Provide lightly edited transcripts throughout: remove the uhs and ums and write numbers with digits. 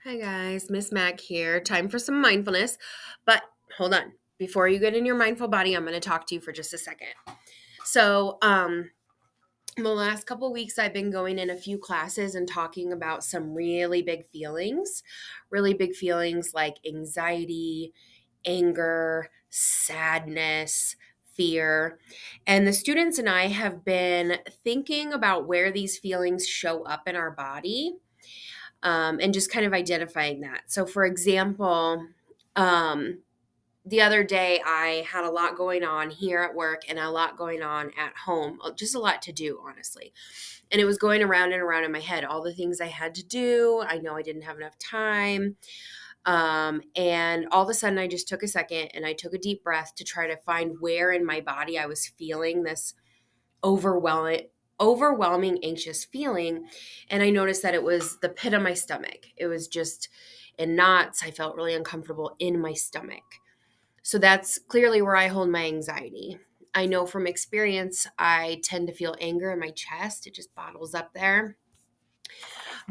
Hi guys, Miss Mac here. Time for some mindfulness. But hold on. Before you get in your mindful body, I'm going to talk to you for just a second. So, the last couple of weeks I've been going in a few classes and talking about some really big feelings. Really big feelings like anxiety, anger, sadness, fear. And the students and I have been thinking about where these feelings show up in our body, and just kind of identifying that. So, for example, um, the other day I had a lot going on here at work and a lot going on at home, just a lot to do, honestly. And it was going around and around in my head, all the things I had to do. I know I didn't have enough time. And all of a sudden, I just took a second and I took a deep breath to try to find where in my body I was feeling this overwhelming anxious feeling. And I noticed that it was the pit of my stomach. It was just in knots. I felt really uncomfortable in my stomach. So that's clearly where I hold my anxiety. I know from experience, I tend to feel anger in my chest. It just bottles up there.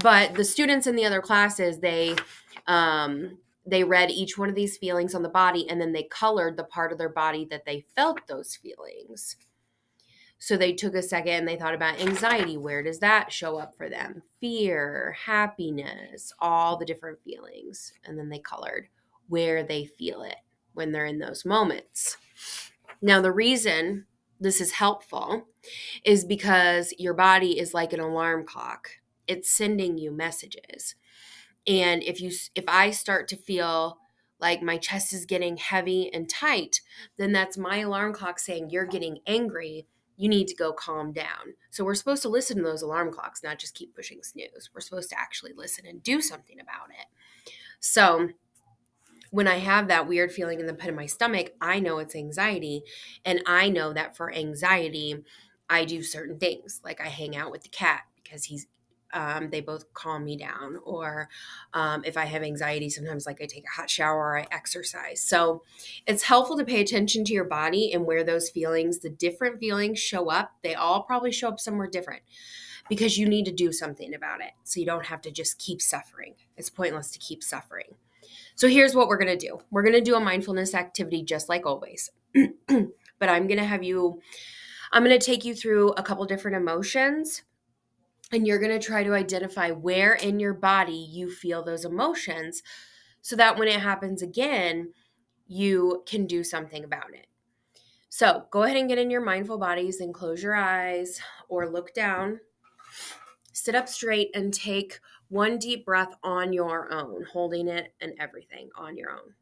But the students in the other classes, they read each one of these feelings on the body, and then they colored the part of their body that they felt those feelings. So they took a second and they thought about anxiety. Where does that show up for them? Fear, happiness, all the different feelings. And then they colored where they feel it when they're in those moments. Now, the reason this is helpful is because your body is like an alarm clock. It's sending you messages. And if I start to feel like my chest is getting heavy and tight, then that's my alarm clock saying you're getting angry. You need to go calm down. So we're supposed to listen to those alarm clocks, not just keep pushing snooze. We're supposed to actually listen and do something about it. So when I have that weird feeling in the pit of my stomach, I know it's anxiety. And I know that for anxiety, I do certain things. Like I hang out with the cat because they both calm me down. Or if I have anxiety, sometimes like I take a hot shower or I exercise. So it's helpful to pay attention to your body and where those feelings, the different feelings show up. They all probably show up somewhere different because you need to do something about it. So you don't have to just keep suffering. It's pointless to keep suffering. So here's what we're going to do. We're going to do a mindfulness activity just like always. But I'm going to take you through a couple different emotions. And you're going to try to identify where in your body you feel those emotions so that when it happens again, you can do something about it. So go ahead and get in your mindful bodies and close your eyes or look down. Sit up straight and take one deep breath on your own, holding it and everything on your own.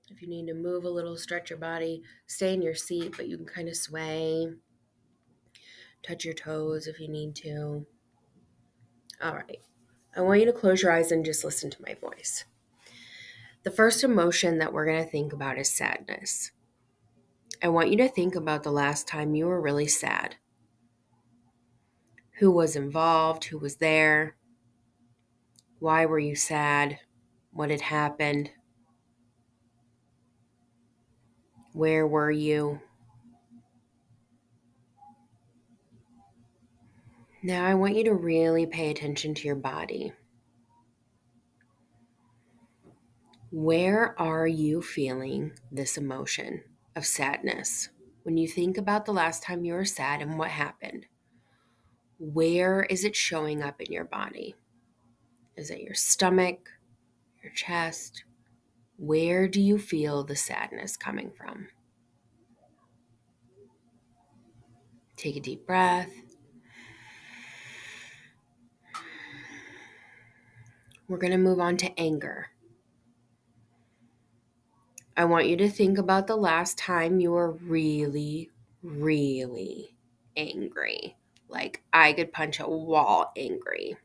If you need to move a little, stretch your body, stay in your seat, but you can kind of sway. Touch your toes if you need to. All right. I want you to close your eyes and just listen to my voice. The first emotion that we're going to think about is sadness. I want you to think about the last time you were really sad. Who was involved? Who was there? Why were you sad? What had happened? Where were you? Now I want you to really pay attention to your body. Where are you feeling this emotion of sadness? When you think about the last time you were sad and what happened, where is it showing up in your body? Is it your stomach, your chest? Where do you feel the sadness coming from? Take a deep breath. We're going to move on to anger. I want you to think about the last time you were really, really angry. Like I could punch a wall angry.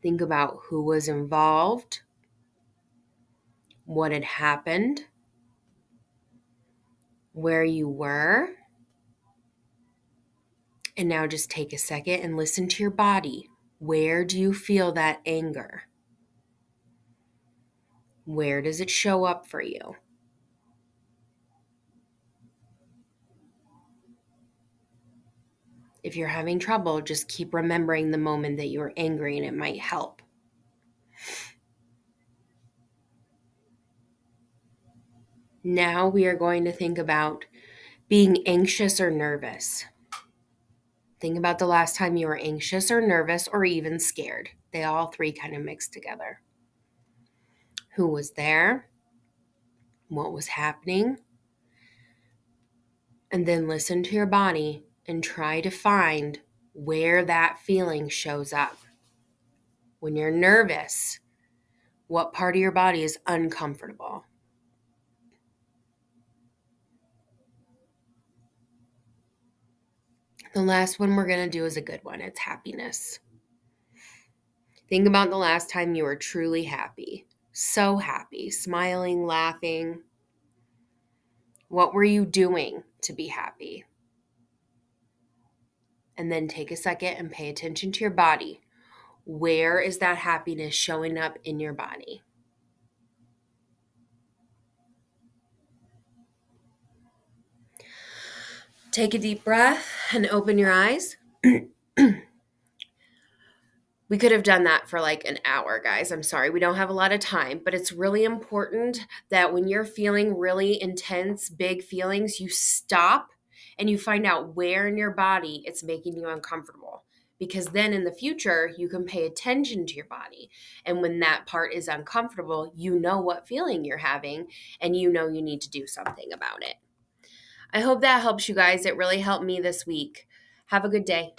Think about who was involved, what had happened, where you were. And now just take a second and listen to your body. Where do you feel that anger? Where does it show up for you? If you're having trouble, just keep remembering the moment that you were angry and it might help. Now we are going to think about being anxious or nervous. Think about the last time you were anxious or nervous or even scared. They all three kind of mix together. Who was there? What was happening? And then listen to your body and try to find where that feeling shows up. When you're nervous, what part of your body is uncomfortable? The last one we're going to do is a good one. It's happiness. Think about the last time you were truly happy. So happy, smiling, laughing. What were you doing to be happy? And then take a second and pay attention to your body. Where is that happiness showing up in your body? Take a deep breath and open your eyes. We could have done that for like an hour, guys. I'm sorry. We don't have a lot of time, but it's really important that when you're feeling really intense, big feelings, you stop and you find out where in your body it's making you uncomfortable. Because then in the future, you can pay attention to your body. And when that part is uncomfortable, you know what feeling you're having and you know you need to do something about it. I hope that helps you guys. It really helped me this week. Have a good day.